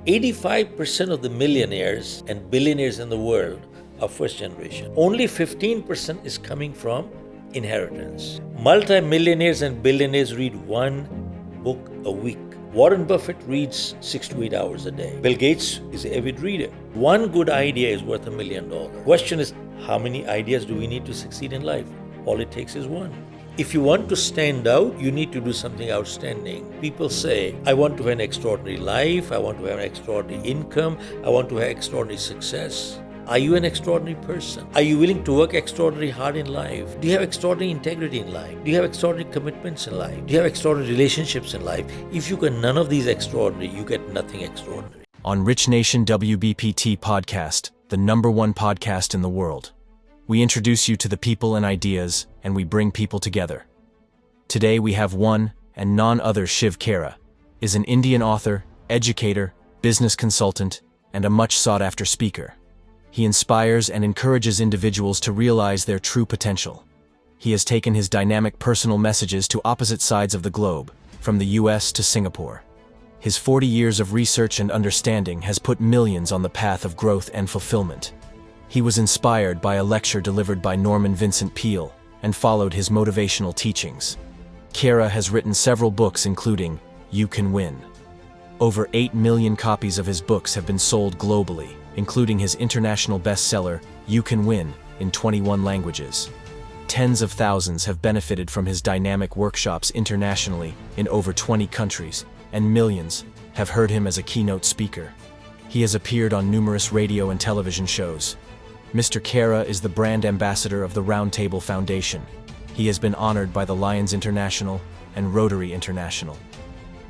85% of the millionaires and billionaires in the world are first generation. Only 15% is coming from inheritance. Multi-millionaires and billionaires read one book a week. Warren Buffett reads 6 to 8 hours a day. Bill Gates is an avid reader. One good idea is worth $1 million. Question is, how many ideas do we need to succeed in life? All it takes is one. If you want to stand out, you need to do something outstanding. People say, I want to have an extraordinary life, I want to have an extraordinary income, I want to have extraordinary success. Are you an extraordinary person? Are you willing to work extraordinarily hard in life? Do you have extraordinary integrity in life? Do you have extraordinary commitments in life? Do you have extraordinary relationships in life? If you get none of these extraordinary, you get nothing extraordinary. On RichNation WBPT podcast, the #1 podcast in the world, we introduce you to the people and ideas, and we bring people together. Today we have one and none other. Shiv Khera is an Indian author, educator, business consultant, and a much sought-after speaker. He inspires and encourages individuals to realize their true potential. He has taken his dynamic personal messages to opposite sides of the globe, from the US to Singapore. His 40 years of research and understanding has put millions on the path of growth and fulfillment. He was inspired by a lecture delivered by Norman Vincent Peale and followed his motivational teachings. Khera has written several books including You Can Win. Over 8 million copies of his books have been sold globally, including his international bestseller, You Can Win, in 21 languages. Tens of thousands have benefited from his dynamic workshops internationally in over 20 countries, and millions have heard him as a keynote speaker. He has appeared on numerous radio and television shows. Mr. Khera is the brand ambassador of the Round Table Foundation. He has been honored by the Lions International and Rotary International.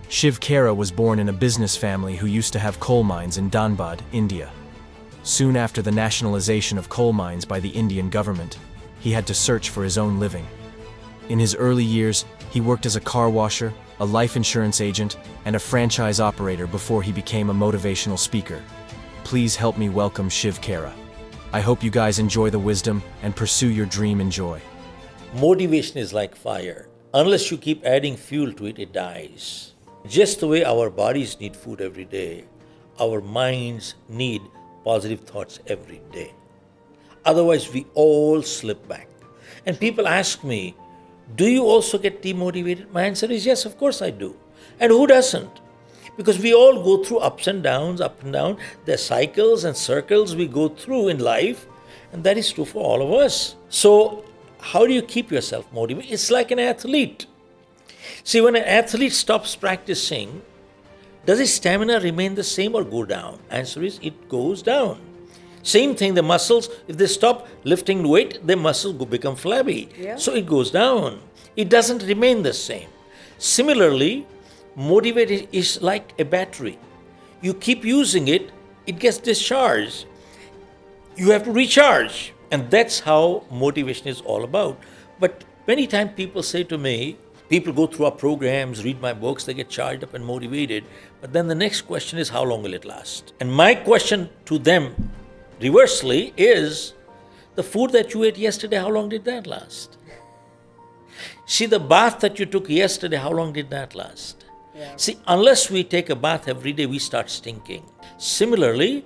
Shiv Khera was born in a business family who used to have coal mines in Dhanbad, India. Soon after the nationalization of coal mines by the Indian government, he had to search for his own living. In his early years, he worked as a car washer, a life insurance agent, and a franchise operator before he became a motivational speaker. Please help me welcome Shiv Khera. I hope you guys enjoy the wisdom and pursue your dream in joy. Motivation is like fire. Unless you keep adding fuel to it, it dies. Just the way our bodies need food every day, our minds need positive thoughts every day. Otherwise, we all slip back. And people ask me, do you also get demotivated? My answer is yes, of course I do. And who doesn't? Because we all go through ups and downs, up and down. There are cycles and circles we go through in life, and that is true for all of us. So how do you keep yourself motivated? It's like an athlete. See, when an athlete stops practicing, does his stamina remain the same or go down? Answer is, it goes down. Same thing, the muscles, if they stop lifting weight, their muscles become flabby. Yeah. So it goes down. It doesn't remain the same. Similarly, motivation is like a battery. You keep using it, it gets discharged. You have to recharge. And that's how motivation is all about. But many times people say to me, people go through our programs, read my books, they get charged up and motivated. But then the next question is, how long will it last? And my question to them, reversely, is the food that you ate yesterday, how long did that last? See, the bath that you took yesterday, how long did that last? Yeah. See, unless we take a bath every day, we start stinking. Similarly,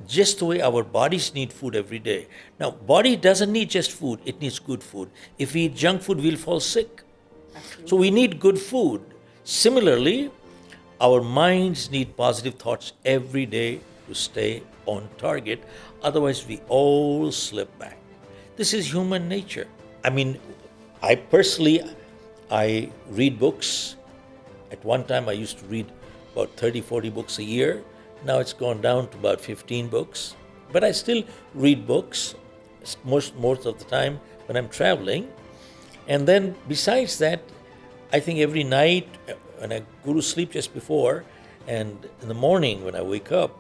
just the way our bodies need food every day. Now, body doesn't need just food, it needs good food. If we eat junk food, we'll fall sick. Absolutely. So we need good food. Similarly, our minds need positive thoughts every day to stay on target. Otherwise, we all slip back. This is human nature. I mean, I read books. At one time, I used to read about 30, 40 books a year. Now it's gone down to about 15 books. But I still read books most of the time when I'm traveling. And then besides that, I think every night when I go to sleep just before, and in the morning when I wake up,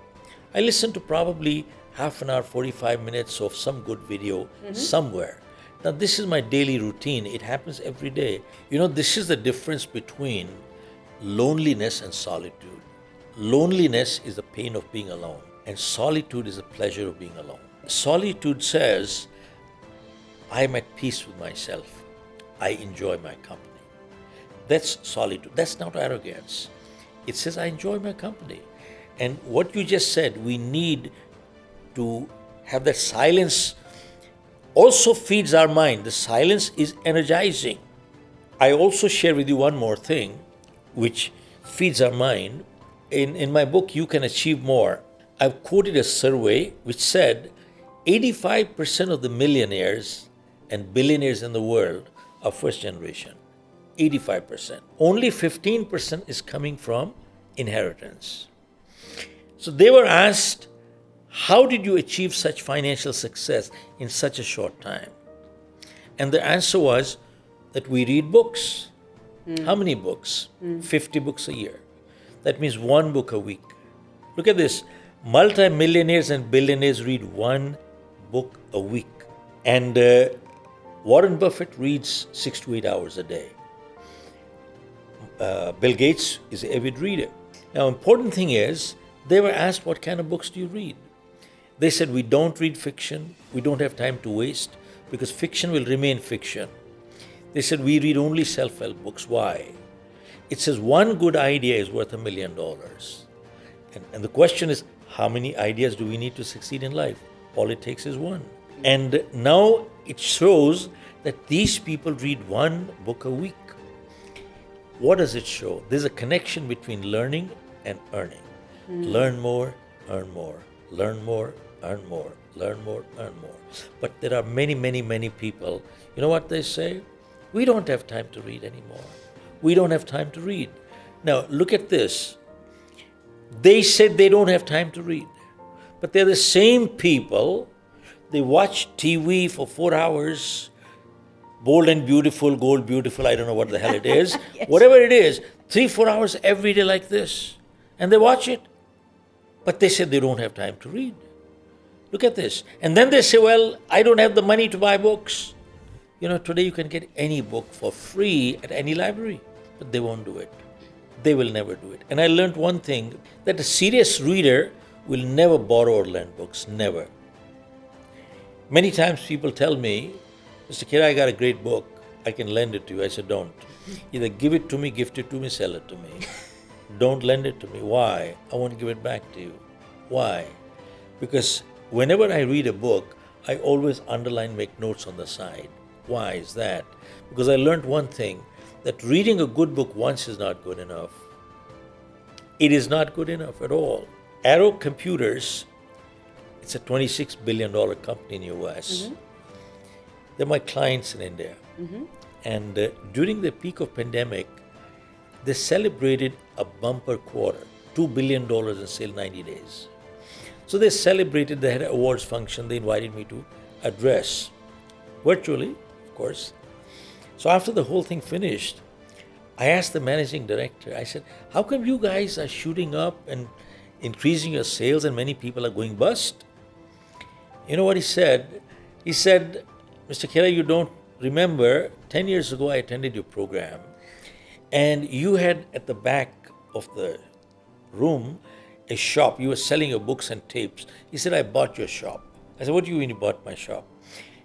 I listen to probably half an hour, 45 minutes of some good video somewhere. Now, this is my daily routine. It happens every day. You know, this is the difference between loneliness and solitude. Loneliness is the pain of being alone, and solitude is the pleasure of being alone. Solitude says, I am at peace with myself. I enjoy my company. That's solitude. That's not arrogance. It says, I enjoy my company. And what you just said, we need to have that silence also feeds our mind. The silence is energizing. I also share with you one more thing which feeds our mind. In my book, You Can Achieve More, I've quoted a survey which said 85% of the millionaires and billionaires in the world are first generation. 85%. Only 15% is coming from inheritance. So they were asked, how did you achieve such financial success in such a short time? And the answer was that we read books. How many books? 50 books a year. That means one book a week. Look at this. Multi-millionaires and billionaires read one book a week. And Warren Buffett reads 6 to 8 hours a day. Bill Gates is an avid reader. Now, important thing is, they were asked, what kind of books do you read? They said, we don't read fiction. We don't have time to waste because fiction will remain fiction. They said, we read only self-help books. Why? It says one good idea is worth $1 million. And the question is, how many ideas do we need to succeed in life? All it takes is one. And now it shows that these people read one book a week. What does it show? There's a connection between learning and earning. Learn more, earn more. Learn more, earn more. Learn more, earn more. But there are many, many, many people. You know what they say? We don't have time to read anymore. We don't have time to read. Now, look at this. They said they don't have time to read. But they're the same people. They watch TV for 4 hours. Bold and beautiful, gold beautiful, I don't know what the hell it is. Yes. Whatever it is, 3-4 hours every day like this. And they watch it. But they said they don't have time to read. Look at this. And then they say, well, I don't have the money to buy books. You know, today you can get any book for free at any library. But they won't do it. They will never do it. And I learned one thing, that a serious reader will never borrow or lend books. Never. Many times people tell me, Mr. Khera, I got a great book. I can lend it to you. I said, don't. Either give it to me, gift it to me, sell it to me. Don't lend it to me. Why? I want to give it back to you. Why? Because whenever I read a book, I always underline, make notes on the side. Why is that? Because I learned one thing, that reading a good book once is not good enough. It is not good enough at all. Arrow Computers, it's a $26 billion company in the US. They're my clients in India. And during the peak of pandemic, they celebrated a bumper quarter, $2 billion in sale 90 days. So they celebrated, they had an awards function, they invited me to address, virtually, of course. So after the whole thing finished, I asked the managing director, I said, how come you guys are shooting up and increasing your sales and many people are going bust? You know what he said? He said, Mr. Khera, you don't remember, 10 years ago I attended your program and you had at the back of the room a shop. You were selling your books and tapes. He said, I bought your shop. I said, what do you mean you bought my shop?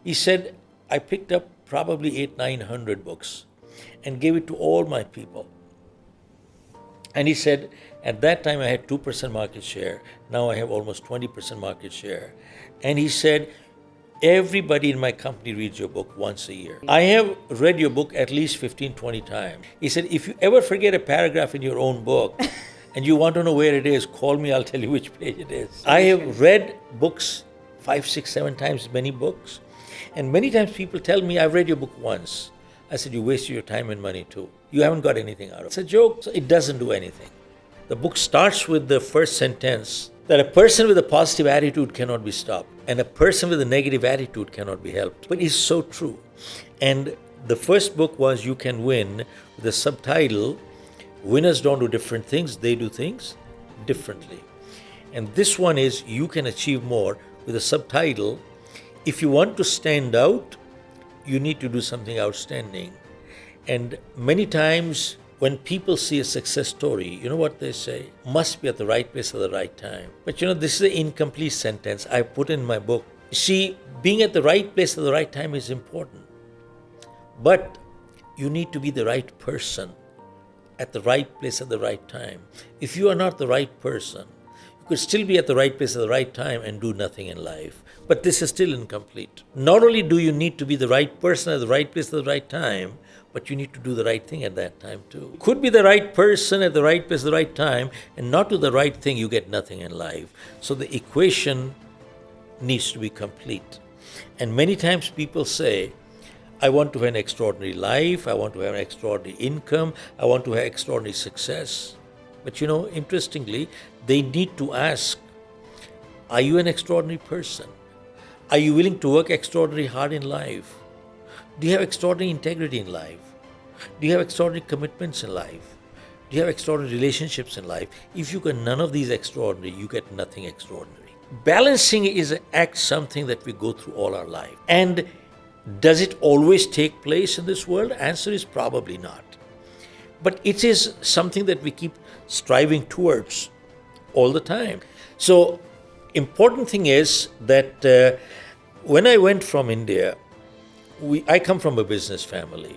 He said, I picked up probably 800-900 books and gave it to all my people. And he said, at that time I had 2% market share. Now I have almost 20% market share. And he said, everybody in my company reads your book once a year. I have read your book at least 15-20 times. He said, if you ever forget a paragraph in your own book and you want to know where it is, call me, I'll tell you which page it is. I have read books 5, 6, 7 times, many books. And many times people tell me, I've read your book once. I said, you wasted your time and money too. You haven't got anything out of it. It's a joke. So it doesn't do anything. The book starts with the first sentence, that a person with a positive attitude cannot be stopped and a person with a negative attitude cannot be helped. But it's so true. And the first book was You Can Win, with the subtitle, Winners don't do different things, they do things differently. And this one is You Can Achieve More, with a subtitle, if you want to stand out, you need to do something outstanding. And many times when people see a success story, you know what they say? Must be at the right place at the right time. But you know, this is an incomplete sentence I put in my book. See, being at the right place at the right time is important. But you need to be the right person at the right place at the right time. If you are not the right person, You could still be at the right place at the right time and do nothing in life. But this is still incomplete. Not only do you need to be the right person at the right place at the right time, but you need to do the right thing at that time too. You could be the right person at the right place at the right time and not do the right thing, you get nothing in life. So the equation needs to be complete. And many times people say, I want to have an extraordinary life, I want to have an extraordinary income, I want to have extraordinary success. But interestingly, they need to ask, are you an extraordinary person? Are you willing to work extraordinarily hard in life? Do you have extraordinary integrity in life? Do you have extraordinary commitments in life? Do you have extraordinary relationships in life? If you get none of these extraordinary, you get nothing extraordinary. Balancing is an act, something that we go through all our life. And does it always take place in this world? Answer is probably not. But it is something that we keep striving towards all the time. So, important thing is that when I went from India, I come from a business family.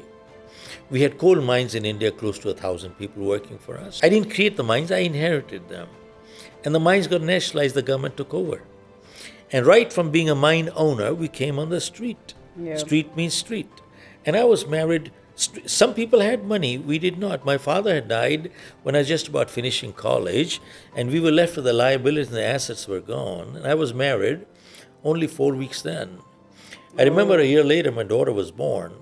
We had coal mines in India, close to 1,000 people working for us. I didn't create the mines, I inherited them. And the mines got nationalized, the government took over. And right from being a mine owner, we came on the street. Yeah. Street means street. And I was married. Some people had money, we did not. My father had died when I was just about finishing college, and we were left with the liabilities and the assets were gone. And I was married only 4 weeks then. I remember a year later, my daughter was born,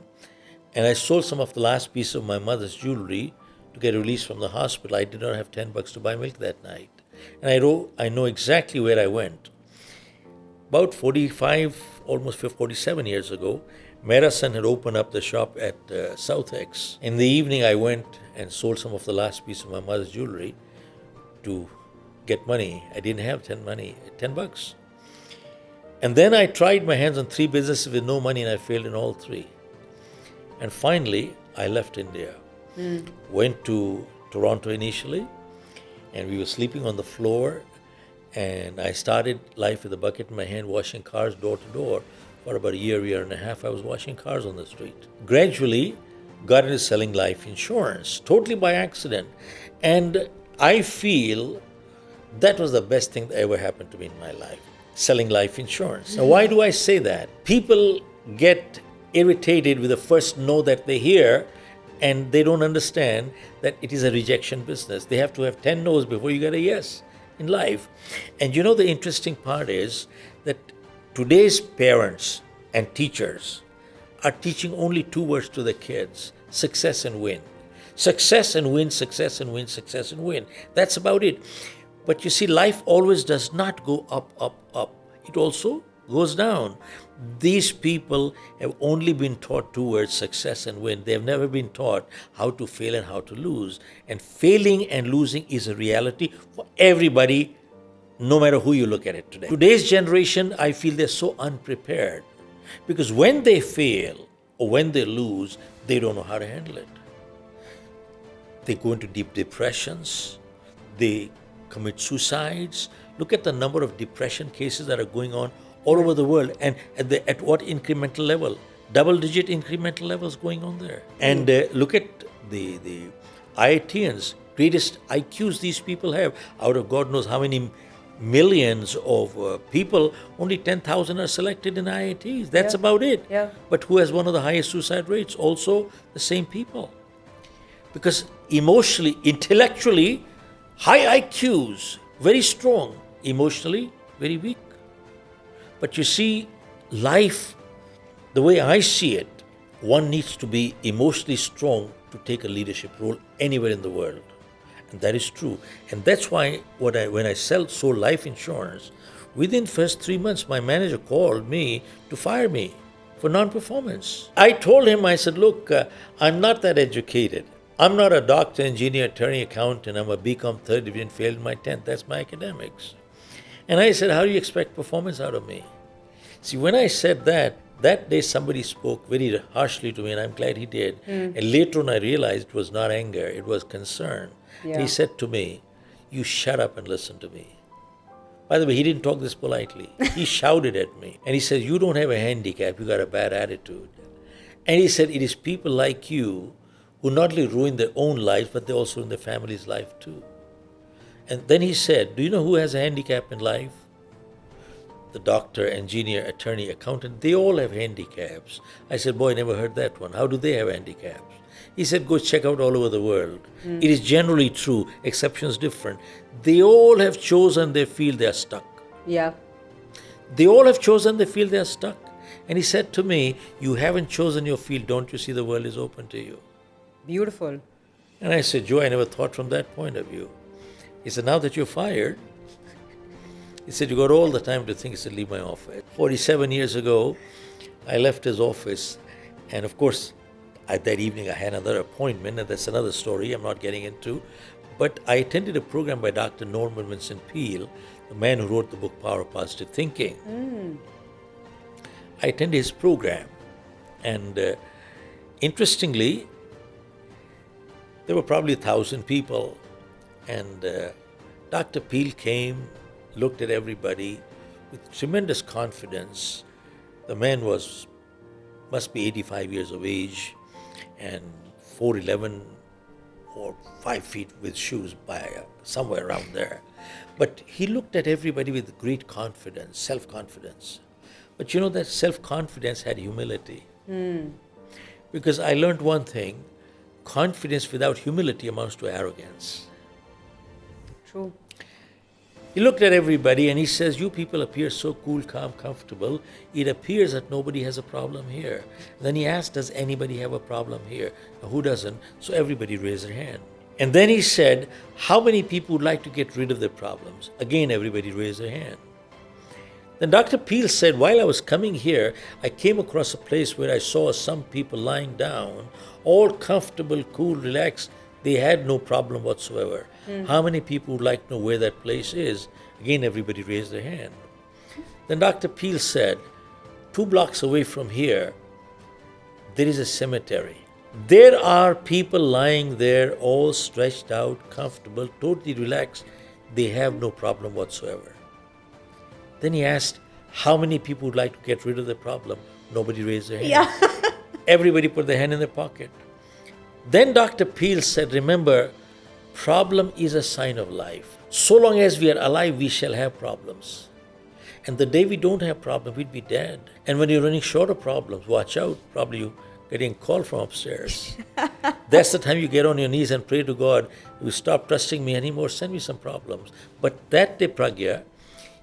and I sold some of the last piece of my mother's jewelry to get released from the hospital. I did not have $10 to buy milk that night. And I know exactly where I went. About 45, almost 47 years ago, Merasan had opened up the shop at South X. In the evening, I went and sold some of the last piece of my mother's jewelry to get money. I didn't have $10. And then I tried my hands on 3 businesses with no money, and I failed in all 3. And finally, I left India. Went to Toronto initially, and we were sleeping on the floor, and I started life with a bucket in my hand, washing cars door to door. For about a year and a half, I was washing cars on the street. Gradually, got into selling life insurance, totally by accident. And I feel that was the best thing that ever happened to me in my life, selling life insurance. Now, why do I say that? People get irritated with the first no that they hear, and they don't understand that it is a rejection business. They have to have 10 no's before you get a yes in life. And the interesting part is that today's parents and teachers are teaching only 2 words to the kids: success and win. Success and win, success and win, success and win. That's about it. But you see, life always does not go up, up, up. It also goes down. These people have only been taught 2 words, success and win. They have never been taught how to fail and how to lose. And failing and losing is a reality for everybody, no matter who you look at it today. Today's generation, I feel they're so unprepared, because when they fail or when they lose, they don't know how to handle it. They go into deep depressions. They commit suicides. Look at the number of depression cases that are going on all over the world, and at what incremental level? Double-digit incremental levels going on there. And look at the IITians, greatest IQs these people have. Out of God knows how many millions of people, only 10,000 are selected in IITs. That's about it. Yeah. But who has one of the highest suicide rates? Also the same people. Because emotionally, intellectually, high IQs, very strong, emotionally, very weak. But you see, life, the way I see it, one needs to be emotionally strong to take a leadership role anywhere in the world. And that is true. And that's why when I sold life insurance, within first 3 months, my manager called me to fire me for non-performance. I told him, I said, look, I'm not that educated. I'm not a doctor, engineer, attorney, accountant. I'm a BCom 3rd division, failed in my 10th. That's my academics. And I said, how do you expect performance out of me? See, when I said that day somebody spoke very harshly to me, and I'm glad he did. And later on I realized it was not anger, it was concern. Yeah. He said to me, you shut up and listen to me. By the way, he didn't talk this politely. He shouted at me. And he said, you don't have a handicap, you got a bad attitude. And he said, it is people like you who not only ruin their own lives, but they also ruin their family's life too. And then he said, do you know who has a handicap in life? The doctor, engineer, attorney, accountant, they all have handicaps. I said, boy, I never heard that one. How do they have handicaps? He said, go check out all over the world. It is generally true, exceptions different. They all have chosen their field, they are stuck. Yeah. They all have chosen their field, they are stuck. And he said to me, you haven't chosen your field, don't you see the world is open to you? Beautiful. And I said, Joe, I never thought from that point of view. He said, now that you're fired, he said, you got all the time to think. He said, leave my office. 47 years ago, I left his office. And of course, that evening I had another appointment, and that's another story I'm not getting into. But I attended a program by Dr. Norman Vincent Peale, the man who wrote the book Power of Positive Thinking. I attended his program. And interestingly, there were probably 1,000 people. And Dr. Peale came, looked at everybody with tremendous confidence. The man must be 85 years of age and 4'11" or 5 feet with shoes somewhere around there. But he looked at everybody with great confidence, self-confidence. But you know that self-confidence had humility. Because I learned one thing, confidence without humility amounts to arrogance. True. He looked at everybody and he says, you people appear so cool, calm, comfortable. It appears that nobody has a problem here. Then he asked, does anybody have a problem here? Now, who doesn't? So everybody raised their hand. And then he said, how many people would like to get rid of their problems? Again, everybody raised their hand. Then Dr. Peale said, while I was coming here, I came across a place where I saw some people lying down, all comfortable, cool, relaxed. They had no problem whatsoever. How many people would like to know where that place is? Again, everybody raised their hand. Then Dr. Peale said, 2 blocks away from here, there is a cemetery. There are people lying there, all stretched out, comfortable, totally relaxed. They have no problem whatsoever. Then he asked, how many people would like to get rid of the problem? Nobody raised their hand. Yeah. Everybody put their hand in their pocket. Then Dr. Peale said, remember, problem is a sign of life. So long as we are alive, we shall have problems. And the day we don't have problems, we'd be dead. And when you're running short of problems, watch out. Probably you're getting a call from upstairs. That's the time you get on your knees and pray to God, you stop trusting me anymore, send me some problems. But that day, Pragya,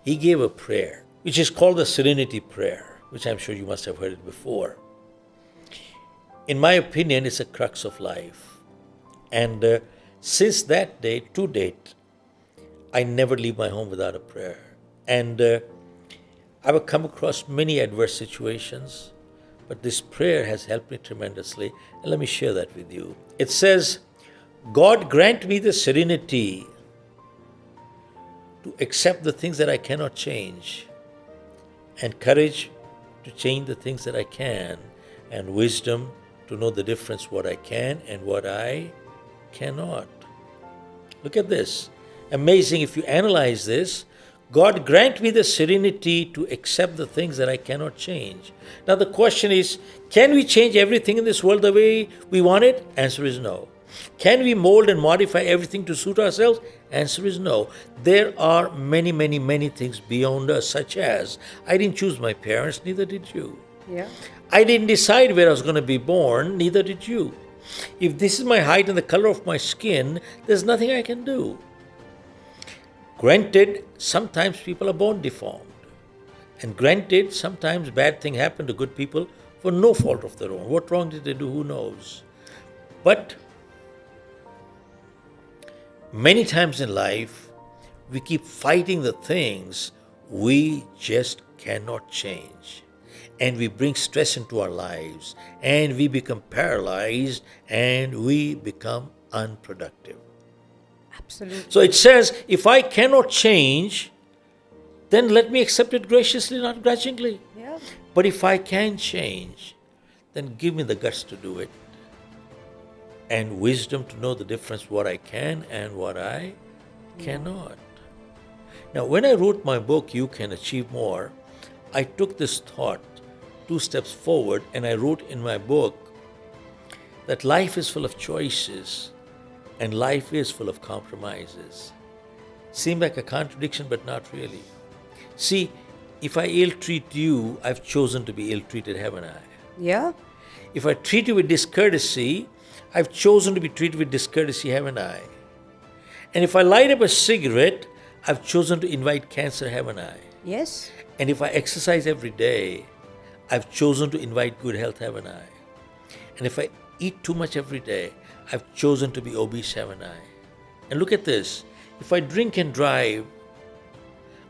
he gave a prayer, which is called the Serenity Prayer, which I'm sure you must have heard it before. In my opinion, it's a crux of life. And since that day to date, I never leave my home without a prayer. And I've come across many adverse situations, but this prayer has helped me tremendously. And let me share that with you. It says, God grant me the serenity to accept the things that I cannot change, and courage to change the things that I can, and wisdom to know the difference what I can and what I cannot. Look at this. Amazing. If you analyze this, God grant me the serenity to accept the things that I cannot change. Now the question is, can we change everything in this world the way we want it? Answer is no. Can we mold and modify everything to suit ourselves? Answer is no. There are many, many, many things beyond us, such as, I didn't choose my parents, neither did you. Yeah. I didn't decide where I was going to be born, neither did you. If this is my height and the color of my skin, there's nothing I can do. Granted, sometimes people are born deformed. And granted, sometimes bad things happen to good people for no fault of their own. What wrong did they do? Who knows? But many times in life, we keep fighting the things we just cannot change. And we bring stress into our lives, and we become paralyzed, and we become unproductive. Absolutely. So it says, if I cannot change, then let me accept it graciously, not grudgingly. Yeah. But if I can change, then give me the guts to do it. And wisdom to know the difference what I can and what I cannot. Now, when I wrote my book, You Can Achieve More, I took this thought 2 steps forward, and I wrote in my book that life is full of choices and life is full of compromises. Seem like a contradiction, but not really. See, if I ill-treat you, I've chosen to be ill-treated, haven't I? Yeah. If I treat you with discourtesy, I've chosen to be treated with discourtesy, haven't I? And if I light up a cigarette, I've chosen to invite cancer, haven't I? Yes. And if I exercise every day, I've chosen to invite good health, haven't I? And if I eat too much every day, I've chosen to be obese, haven't I? And look at this. If I drink and drive,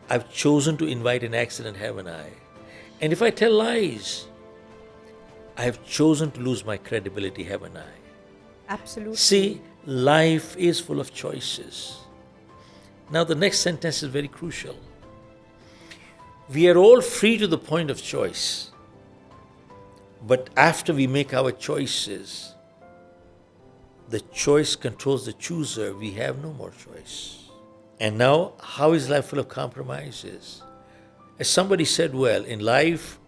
I've chosen to invite an accident, haven't I? And if I tell lies, I have chosen to lose my credibility, haven't I? Absolutely. See, life is full of choices. Now, the next sentence is very crucial. We are all free to the point of choice. But after we make our choices, the choice controls the chooser. We have no more choice. And now, how is life full of compromises? As somebody said well, in life,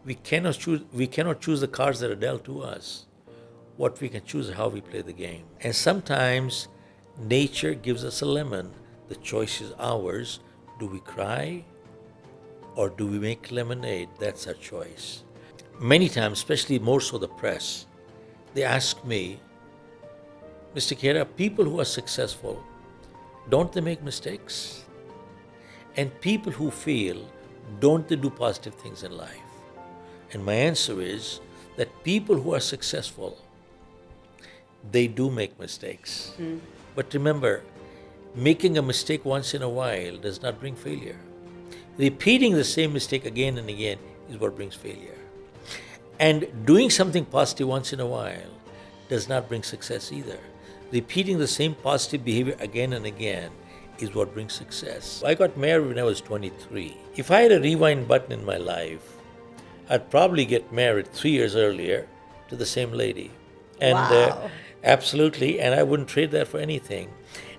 we cannot choose the cards that are dealt to us. What we can choose is how we play the game. And sometimes nature gives us a lemon. The choice is ours. Do we cry or do we make lemonade? That's our choice. Many times, especially more so the press, they ask me, Mr. Khera, people who are successful, don't they make mistakes? And people who fail, don't they do positive things in life? And my answer is that people who are successful, they do make mistakes. But remember, making a mistake once in a while does not bring failure. Repeating the same mistake again and again is what brings failure. And doing something positive once in a while does not bring success either. Repeating the same positive behavior again and again is what brings success. I got married when I was 23. If I had a rewind button in my life, I'd probably get married 3 years earlier to the same lady. And Wow. absolutely, and I wouldn't trade that for anything.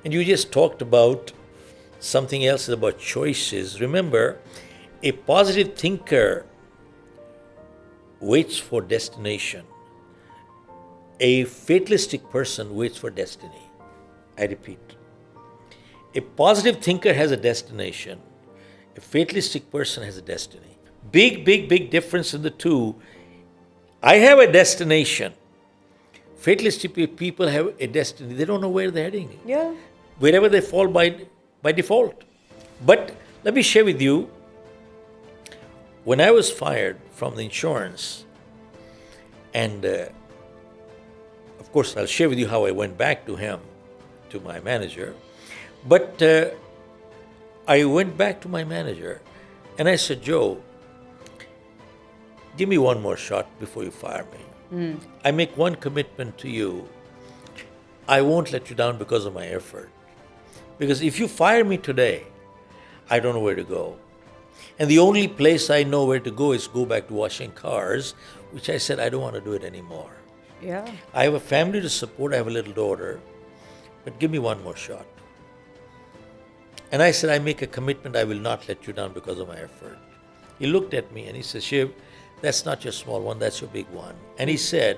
And you just talked about something else about choices. Remember, a positive thinker waits for destination. A fatalistic person waits for destiny. I repeat. A positive thinker has a destination. A fatalistic person has a destiny. Big difference in the two. I have a destination. Fatalistic people have a destiny. They don't know where they're heading. Yeah. Wherever they fall by default. But let me share with you, when I was fired from the insurance, and of course I'll share with you how I went back to him, to my manager, but I went back to my manager and I said, Joe, give me one more shot before you fire me. I make one commitment to you. I won't let you down because of my effort. Because if you fire me today, I don't know where to go. And the only place I know where to go is go back to washing cars, which I said I don't want to do it anymore. Yeah. I have a family to support, I have a little daughter, but give me one more shot. And I said, I make a commitment, I will not let you down because of my effort. He looked at me and he said, Shiv, that's not your small one, that's your big one. And he said,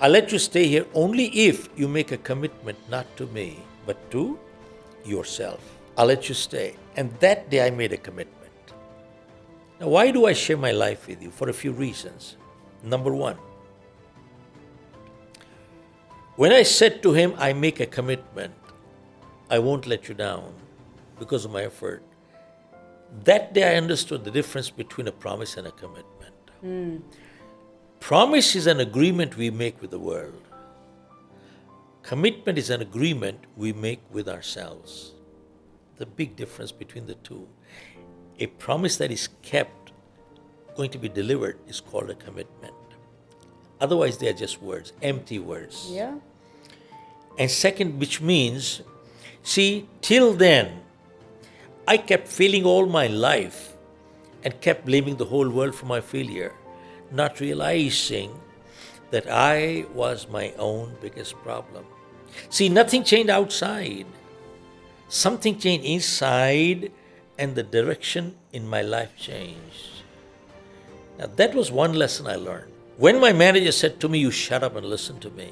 I'll let you stay here only if you make a commitment not to me, but to yourself. I'll let you stay. And that day I made a commitment. Now, why do I share my life with you? For a few reasons. Number one, when I said to him, I make a commitment, I won't let you down because of my effort, that day I understood the difference between a promise and a commitment. Promise is an agreement we make with the world. Commitment is an agreement we make with ourselves. The big difference between the two. A promise that is kept, going to be delivered, is called a commitment. Otherwise, they are just words, empty words. Yeah. And second, which means, see, till then, I kept failing all my life and kept blaming the whole world for my failure, not realizing that I was my own biggest problem. See, nothing changed outside. Something changed inside, and the direction in my life changed. Now, that was one lesson I learned. When my manager said to me, you shut up and listen to me,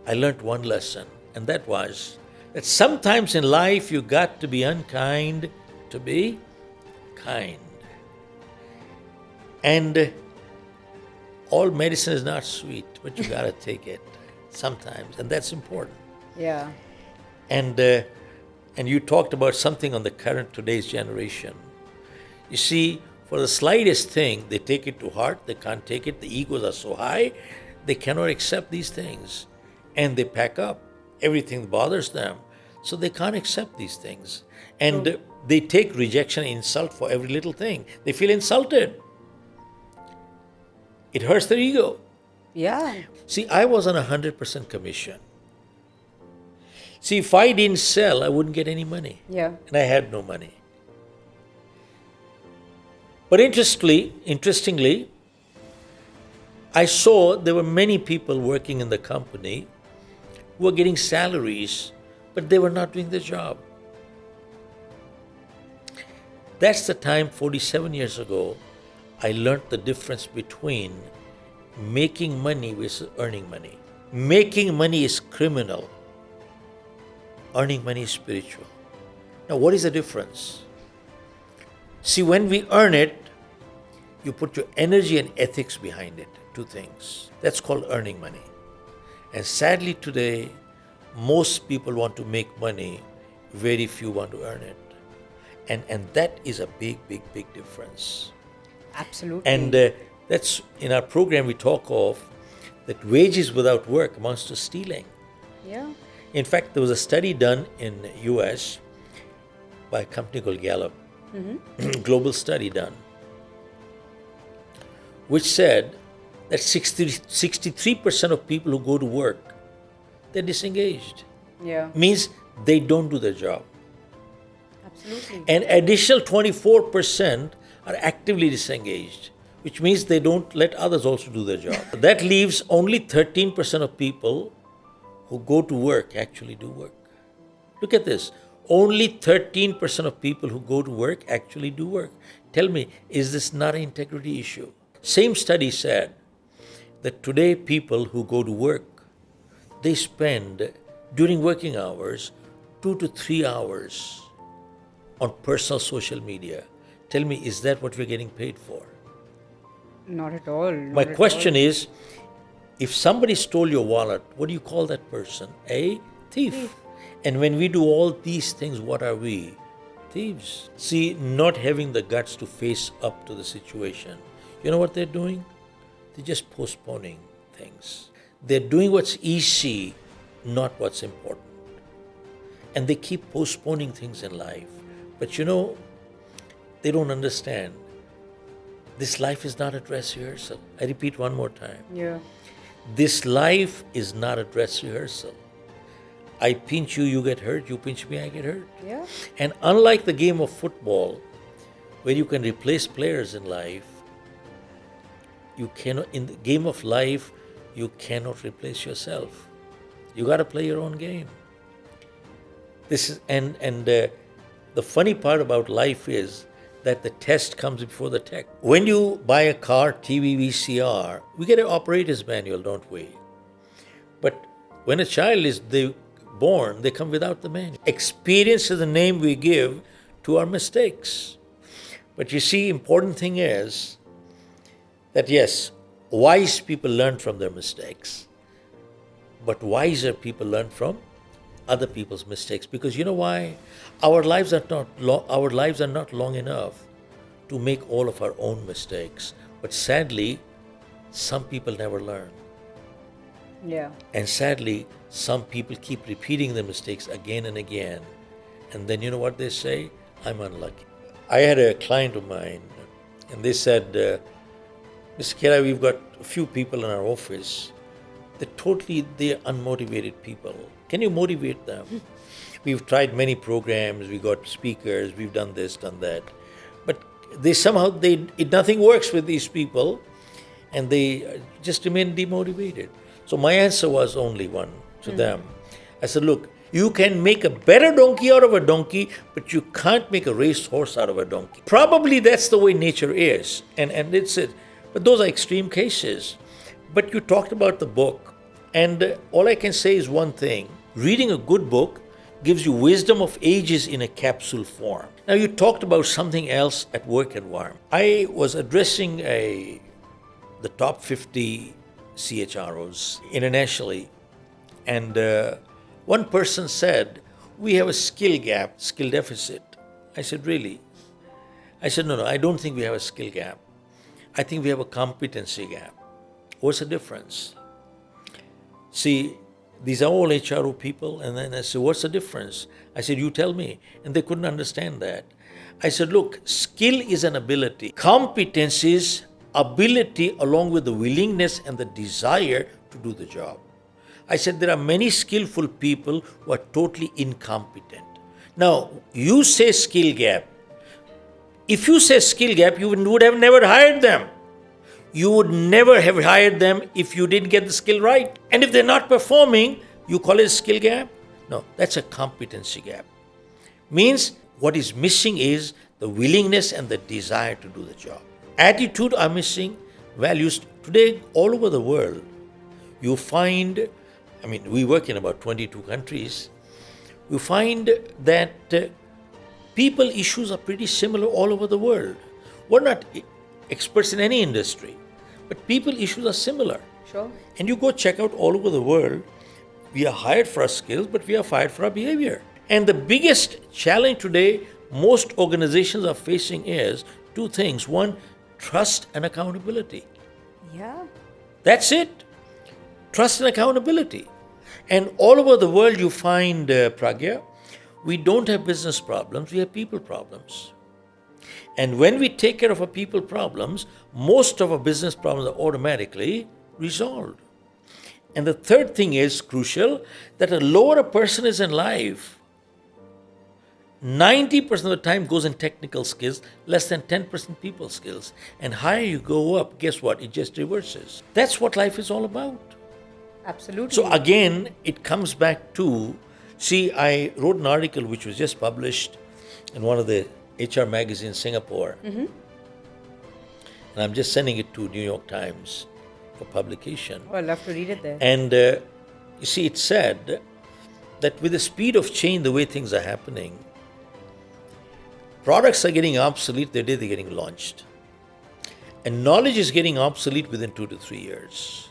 I learned one lesson, and that was, that sometimes in life you got to be unkind to be kind. And all medicine is not sweet, but you got to take it sometimes, and that's important. Yeah. And you talked about something on the current today's generation. You see, for the slightest thing, they take it to heart. They can't take it. The egos are so high, they cannot accept these things, and they pack up everything that bothers them. So they can't accept these things, and they take rejection and insult for every little thing. They feel insulted. It hurts their ego. Yeah. See, I was on 100% commission. See, if I didn't sell, I wouldn't get any money. Yeah. And I had no money. But interestingly, I saw there were many people working in the company who were getting salaries, but they were not doing the job. That's the time, 47 years ago, I learned the difference between making money versus earning money. Making money is criminal. Earning money is spiritual. Now, what is the difference? See, when we earn it, you put your energy and ethics behind it. Two things. That's called earning money. And sadly today, most people want to make money, very few want to earn it. And that is a big difference. Absolutely. And that's in our program we talk of that wages without work amounts to stealing. Yeah. In fact, there was a study done in the US by a company called Gallup, global study done, which said that 63% of people who go to work, they're disengaged. Yeah. Means they don't do their job. Absolutely. And additional 24% are actively disengaged, which means they don't let others also do their job. That leaves only 13% of people who go to work actually do work. Look at this. Only 13% of people who go to work actually do work. Tell me, is this not an integrity issue? Same study said that today people who go to work, they spend during working hours 2 to 3 hours on personal social media. Tell me, is that what we're getting paid for? Not at all. My question is, if somebody stole your wallet, what do you call that person? A thief. And when we do all these things, what are we? Thieves. See, not having the guts to face up to the situation. You know what they're doing? They're just postponing things. They're doing what's easy, not what's important. And they keep postponing things in life. But you know, they don't understand. This life is not a dress rehearsal. I repeat one more time. Yeah. This life is not a dress rehearsal. I pinch you, you get hurt. You pinch me, I get hurt. Yeah. And unlike the game of football, where you can replace players in life, you cannot. In the game of life, you cannot replace yourself. You got to play your own game. This is the funny part about life is that the test comes before the tech. When you buy a car, TV, VCR, we get an operator's manual, don't we? But when a child is born, they come without the manual. Experience is the name we give to our mistakes. But you see, important thing is that yes, wise people learn from their mistakes, but wiser people learn from other people's mistakes. Because you know why? Our lives are not long enough to make all of our own mistakes. But sadly, some people never learn. Yeah. And sadly, some people keep repeating the mistakes again and again. And then you know what they say? I'm unlucky. I had a client of mine, and they said, Mr. Khera, we've got a few people in our office. They're unmotivated people. Can you motivate them? We've tried many programs, we got speakers, we've done this, done that. But nothing works with these people, and they just remain demotivated. So my answer was only one to them. I said, look, you can make a better donkey out of a donkey, but you can't make a racehorse out of a donkey. Probably that's the way nature is, and it's it. But those are extreme cases. But you talked about the book, and all I can say is one thing. Reading a good book gives you wisdom of ages in a capsule form. Now, you talked about something else at work environment. I was addressing the top 50 CHROs internationally, and one person said, "We have a skill gap, skill deficit." I said, "Really?" I said, no, I don't think we have a skill gap. I think we have a competency gap. What's the difference? See, these are all HRO people. And then I said, what's the difference? I said, you tell me. And they couldn't understand that. I said, look, skill is an ability. Competence is ability along with the willingness and the desire to do the job. I said, there are many skillful people who are totally incompetent. Now, you say skill gap. If you say skill gap, you would have never hired them. You would never have hired them if you didn't get the skill right. And if they're not performing, you call it a skill gap? No, that's a competency gap. Means what is missing is the willingness and the desire to do the job. Attitude are missing, values. Today, all over the world, you find, we work in about 22 countries, you find that people issues are pretty similar all over the world. We're not experts in any industry, but people issues are similar. Sure. And you go check out all over the world, we are hired for our skills, but we are fired for our behavior. And the biggest challenge today most organizations are facing is two things. One, trust and accountability. Yeah. That's it. Trust and accountability. And all over the world you find, Pragya, we don't have business problems, we have people problems. And when we take care of our people problems, most of our business problems are automatically resolved. And the third thing is crucial, that the lower a person is in life, 90% of the time goes in technical skills, less than 10% people skills. And higher you go up, guess what? It just reverses. That's what life is all about. Absolutely. So again, it comes back to, see, I wrote an article which was just published in one of the HR magazines in Singapore. Mm-hmm. And I'm just sending it to New York Times for publication. Oh, I'd love to read it there. And you see, it said that with the speed of change, the way things are happening, products are getting obsolete the day they're getting launched. And knowledge is getting obsolete within 2 to 3 years.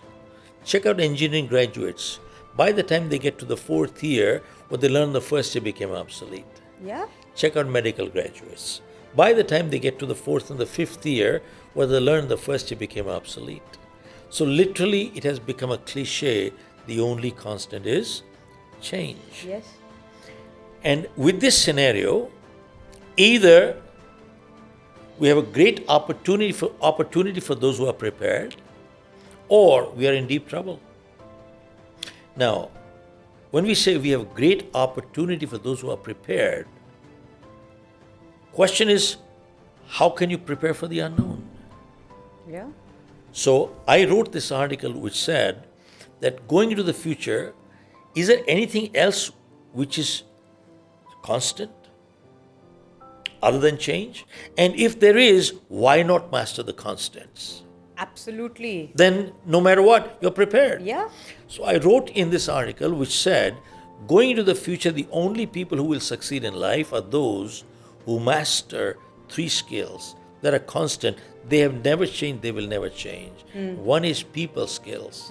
Check out engineering graduates. By the time they get to the 4th year, what they learned the first year became obsolete. Yeah. Check out medical graduates. By the time they get to the 4th and the 5th year, what they learned the first year became obsolete. So literally, it has become a cliche. The only constant is change. Yes. And with this scenario, either we have a great opportunity for those who are prepared, or we are in deep trouble. Now, when we say we have great opportunity for those who are prepared, question is, how can you prepare for the unknown? Yeah. So I wrote this article which said that going into the future, is there anything else which is constant other than change? And if there is, why not master the constants? Absolutely. Then no matter what, you're prepared. Yeah. So I wrote in this article which said, going into the future, the only people who will succeed in life are those who master 3 skills that are constant. They have never changed, they will never change. One is people skills.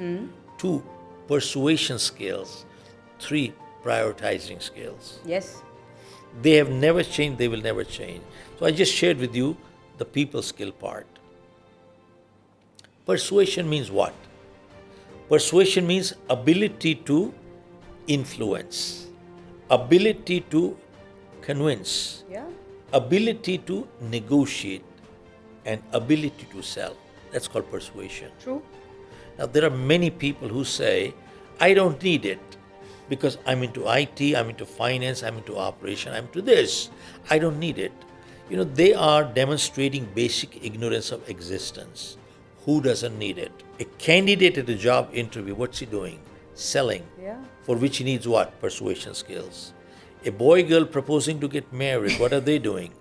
2, persuasion skills. 3, prioritizing skills. Yes. They have never changed, they will never change. So I just shared with you the people skill part. Persuasion means what? Persuasion means ability to influence, ability to convince, Yeah. ability to negotiate, and ability to sell. That's called persuasion. True. Now, there are many people who say, I don't need it because I'm into IT, I'm into finance, I'm into operation, I'm into this. I don't need it. They are demonstrating basic ignorance of existence. Who doesn't need it? A candidate at a job interview, what's he doing? Selling. Yeah. For which he needs what? Persuasion skills. A boy girl proposing to get married, what are they doing?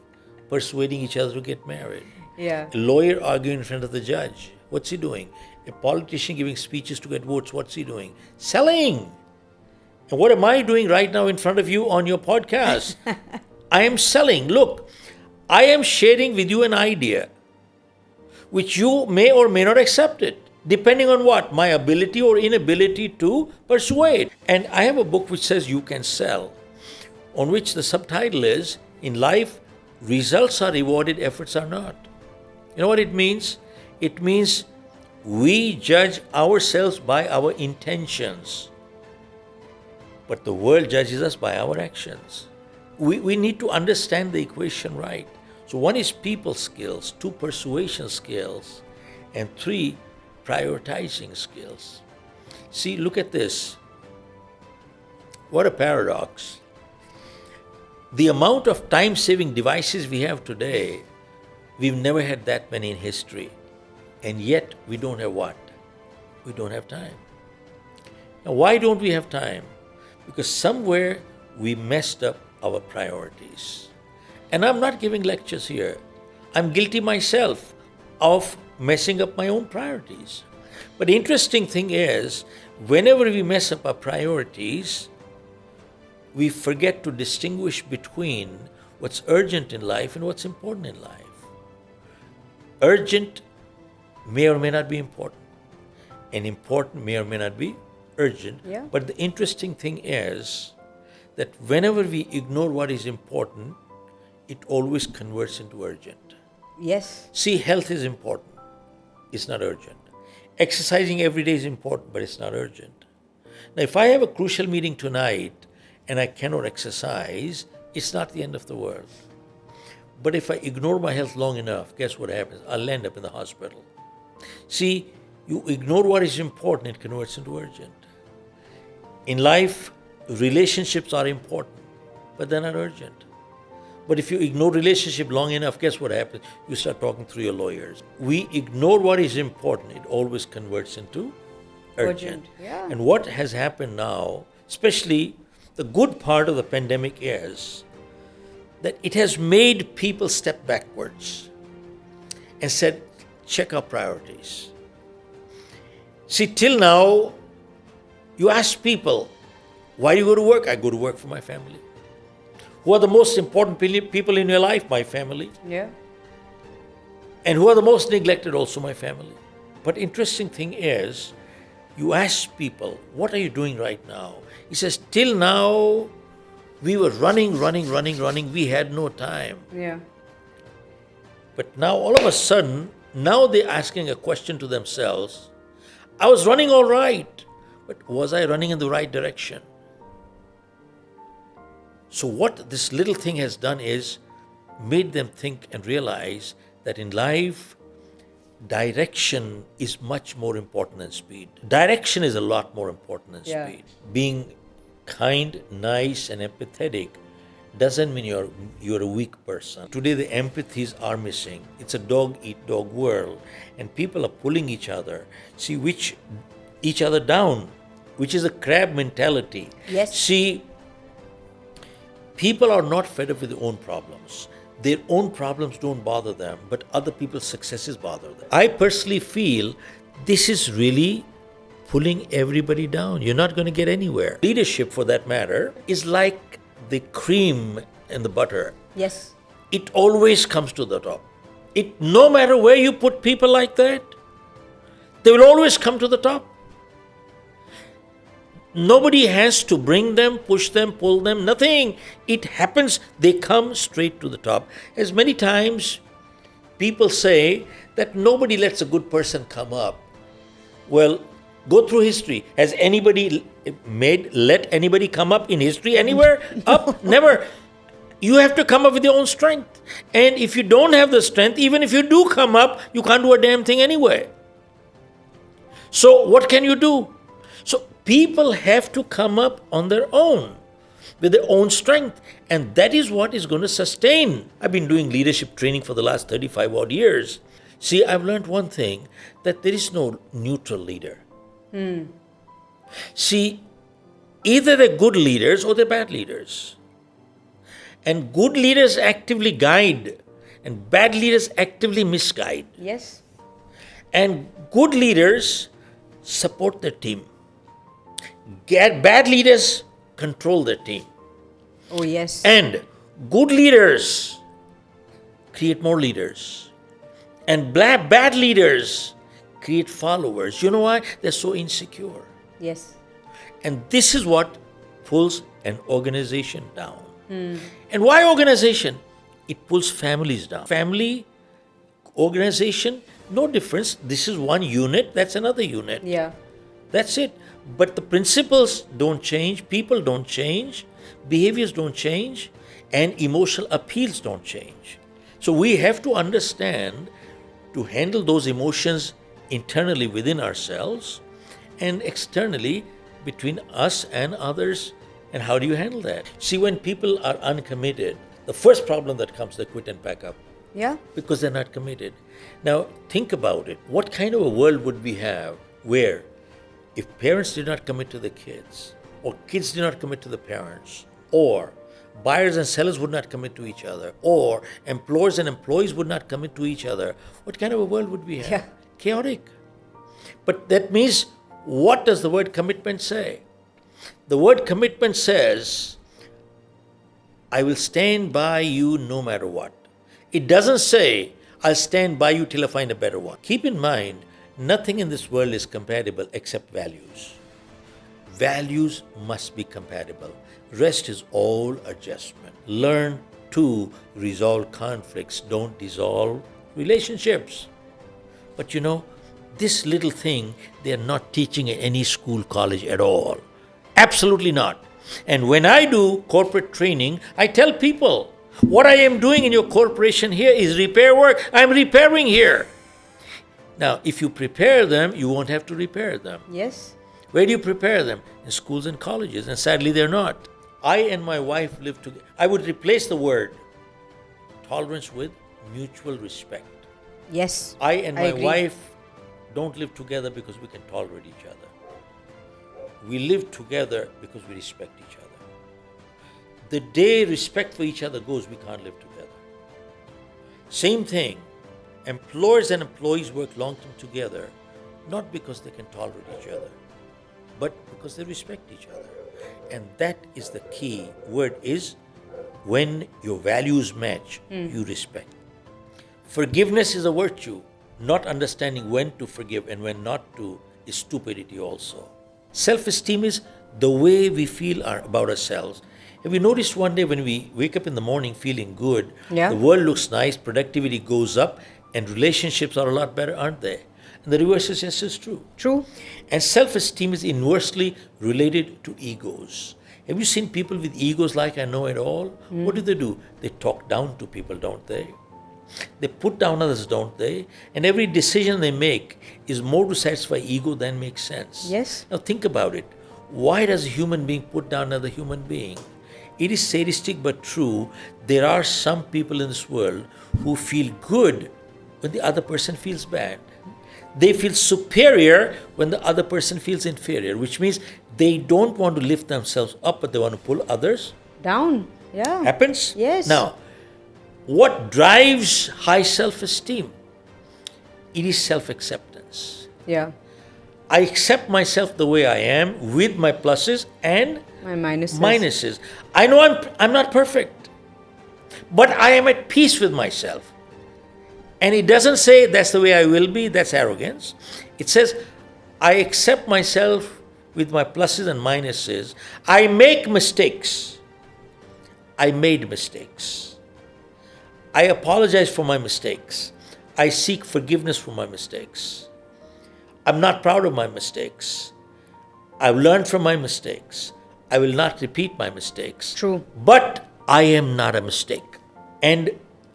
Persuading each other to get married. Yeah. A lawyer arguing in front of the judge, what's he doing? A politician giving speeches to get votes, what's he doing? Selling. And what am I doing right now in front of you on your podcast? I am selling. Look, I am sharing with you an idea which you may or may not accept it, depending on what? My ability or inability to persuade. And I have a book which says you can sell, on which the subtitle is, in life, results are rewarded, efforts are not. You know what it means? It means we judge ourselves by our intentions, but the world judges us by our actions. We need to understand the equation right. So one is people skills, two persuasion skills, and three prioritizing skills. See, look at this. What a paradox. The amount of time-saving devices we have today, we've never had that many in history. And yet we don't have what? We don't have time. Now, why don't we have time? Because somewhere we messed up our priorities. And I'm not giving lectures here. I'm guilty myself of messing up my own priorities. But the interesting thing is, whenever we mess up our priorities, we forget to distinguish between what's urgent in life and what's important in life. Urgent may or may not be important, and important may or may not be urgent. Yeah. But the interesting thing is that whenever we ignore what is important, it always converts into urgent. Yes. See, health is important. It's not urgent. Exercising every day is important, but it's not urgent. Now, if I have a crucial meeting tonight and I cannot exercise, it's not the end of the world. But if I ignore my health long enough, guess what happens? I'll end up in the hospital. See, you ignore what is important, it converts into urgent. In life, relationships are important, but they're not urgent. But if you ignore relationship long enough, guess what happens? You start talking through your lawyers. We ignore what is important, it always converts into urgent. Yeah. And what has happened now, especially the good part of the pandemic, is that it has made people step backwards and said, check our priorities. See, till now, you ask people, why do you go to work? I go to work for my family. Who are the most important people in your life? My family. Yeah. And who are the most neglected? Also my family. But interesting thing is, you ask people, what are you doing right now? He says, till now, we were running. We had no time. Yeah. But now, all of a sudden, now they're asking a question to themselves. I was running all right, but was I running in the right direction? So what this little thing has done is made them think and realize that in life, direction is much more important than speed. Direction is a lot more important than Yeah. speed. Being kind, nice, and empathetic doesn't mean you're a weak person. Today the empathies are missing. It's a dog-eat-dog world, and people are pulling each other, each other down, which is a crab mentality. Yes. See, people are not fed up with their own problems. Their own problems don't bother them, but other people's successes bother them. I personally feel this is really pulling everybody down. You're not going to get anywhere. Leadership, for that matter, is like the cream and the butter. Yes. It always comes to the top. No matter where you put people like that, they will always come to the top. Nobody has to bring them, push them, pull them, nothing. It happens, they come straight to the top. As many times people say that nobody lets a good person come up. Well, go through history. Has anybody let anybody come up in history anywhere? Up? Never. You have to come up with your own strength. And if you don't have the strength, even if you do come up, you can't do a damn thing anyway. So what can you do? So people have to come up on their own, with their own strength. And that is what is going to sustain. I've been doing leadership training for the last 35 odd years. See, I've learned one thing, that there is no neutral leader. See, either they're good leaders or they're bad leaders. And good leaders actively guide, and bad leaders actively misguide. Yes. And good leaders support their team. Bad leaders control their team. Oh, yes. And good leaders create more leaders. And bad leaders create followers. You know why? They're so insecure. Yes. And this is what pulls an organization down. And why organization? It pulls families down. Family, organization, no difference. This is one unit, that's another unit. Yeah. That's it. But the principles don't change, people don't change, behaviors don't change, and emotional appeals don't change. So we have to understand to handle those emotions internally within ourselves and externally between us and others. And how do you handle that? See, when people are uncommitted, the first problem that comes, they quit and pack up Yeah. because they're not committed. Now, think about it. What kind of a world would we have where if parents did not commit to the kids, or kids did not commit to the parents, or buyers and sellers would not commit to each other, or employers and employees would not commit to each other, what kind of a world would we have? Yeah. Chaotic. But that means, what does the word commitment say? The word commitment says, I will stand by you no matter what. It doesn't say, I'll stand by you till I find a better one. Keep in mind, nothing in this world is compatible except values. Values must be compatible. Rest is all adjustment. Learn to resolve conflicts. Don't dissolve relationships. But you know, this little thing, they are not teaching at any school, college at all. Absolutely not. And when I do corporate training, I tell people, what I am doing in your corporation here is repair work. I'm repairing here. Now, if you prepare them, you won't have to repair them. Yes. Where do you prepare them? In schools and colleges, and sadly they're not. I and my wife live together. I would replace the word tolerance with mutual respect. Yes. I and my agree. wife don't live together because we can tolerate each other. We live together because we respect each other. The day respect for each other goes, we can't live together. Same thing. Employers and employees work long term together, not because they can tolerate each other, but because they respect each other. And that is the key. Word is, when your values match, you respect. Forgiveness is a virtue. Not understanding when to forgive and when not to is stupidity also. Self-esteem is the way we feel about ourselves. Have you noticed one day when we wake up in the morning feeling good, Yeah. the world looks nice, productivity goes up, and relationships are a lot better, aren't they? And the reverse is just as true. True. And self-esteem is inversely related to egos. Have you seen people with egos like I know it all? What do? They talk down to people, don't they? They put down others, don't they? And every decision they make is more to satisfy ego than makes sense. Yes. Now think about it. Why does a human being put down another human being? It is sadistic but true. There are some people in this world who feel good when the other person feels bad. They feel superior when the other person feels inferior, which means they don't want to lift themselves up, but they want to pull others. Down. Yeah. Happens? Yes. Now, what drives high self-esteem? It is self-acceptance. Yeah. I accept myself the way I am with my pluses and My minuses. minuses. I know I'm not perfect, but I am at peace with myself. And it doesn't say that's the way I will be, that's arrogance. It says I accept myself with my pluses and minuses. I make mistakes. I made mistakes. I apologize for my mistakes. I seek forgiveness for my mistakes. I'm not proud of my mistakes. I've learned from my mistakes. I will not repeat my mistakes. True. But I am not a mistake. And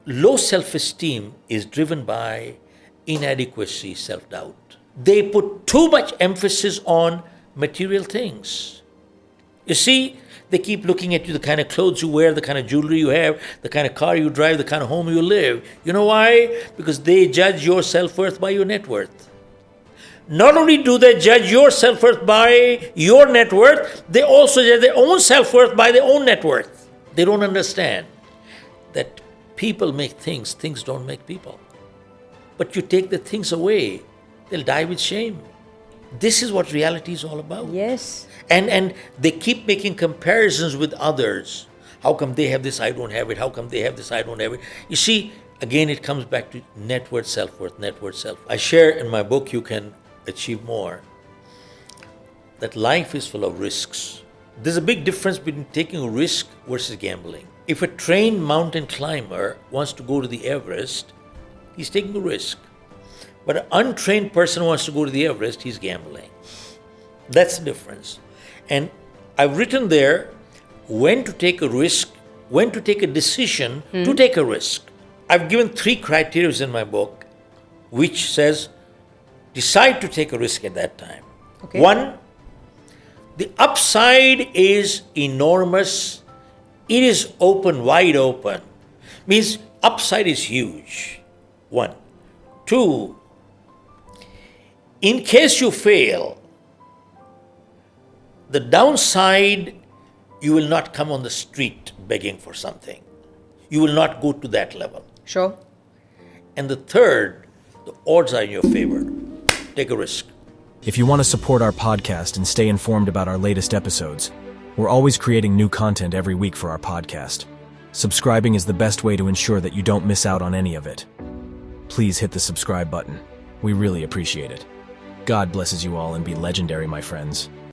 low self-esteem is driven by inadequacy, self-doubt. They put too much emphasis on material things. You see, they keep looking at you, the kind of clothes you wear, the kind of jewelry you have, the kind of car you drive, the kind of home you live. You know why? Because they judge your self-worth by your net worth. Not only do they judge your self-worth by your net worth, they also judge their own self-worth by their own net worth. They don't understand that people make things, things don't make people. But you take the things away, they'll die with shame. This is what reality is all about. Yes. And they keep making comparisons with others. How come they have this, I don't have it? How come they have this, I don't have it? You see, again, it comes back to net worth, self-worth, net worth, self. I share in my book, You Can Achieve More, that life is full of risks. There's a big difference between taking a risk versus gambling. If a trained mountain climber wants to go to the Everest, he's taking a risk. But an untrained person who wants to go to the Everest, he's gambling. That's the difference. And I've written there when to take a risk, when to take a decision to take a risk. I've given 3 criteria in my book, which says decide to take a risk at that time. Okay. 1, the upside is enormous. It is open, wide open. Means upside is huge. 1. 2, in case you fail, the downside, you will not come on the street begging for something. You will not go to that level. Sure. And the third, the odds are in your favor. Take a risk. If you want to support our podcast and stay informed about our latest episodes, we're always creating new content every week for our podcast. Subscribing is the best way to ensure that you don't miss out on any of it. Please hit the subscribe button. We really appreciate it. God blesses you all and be legendary, my friends.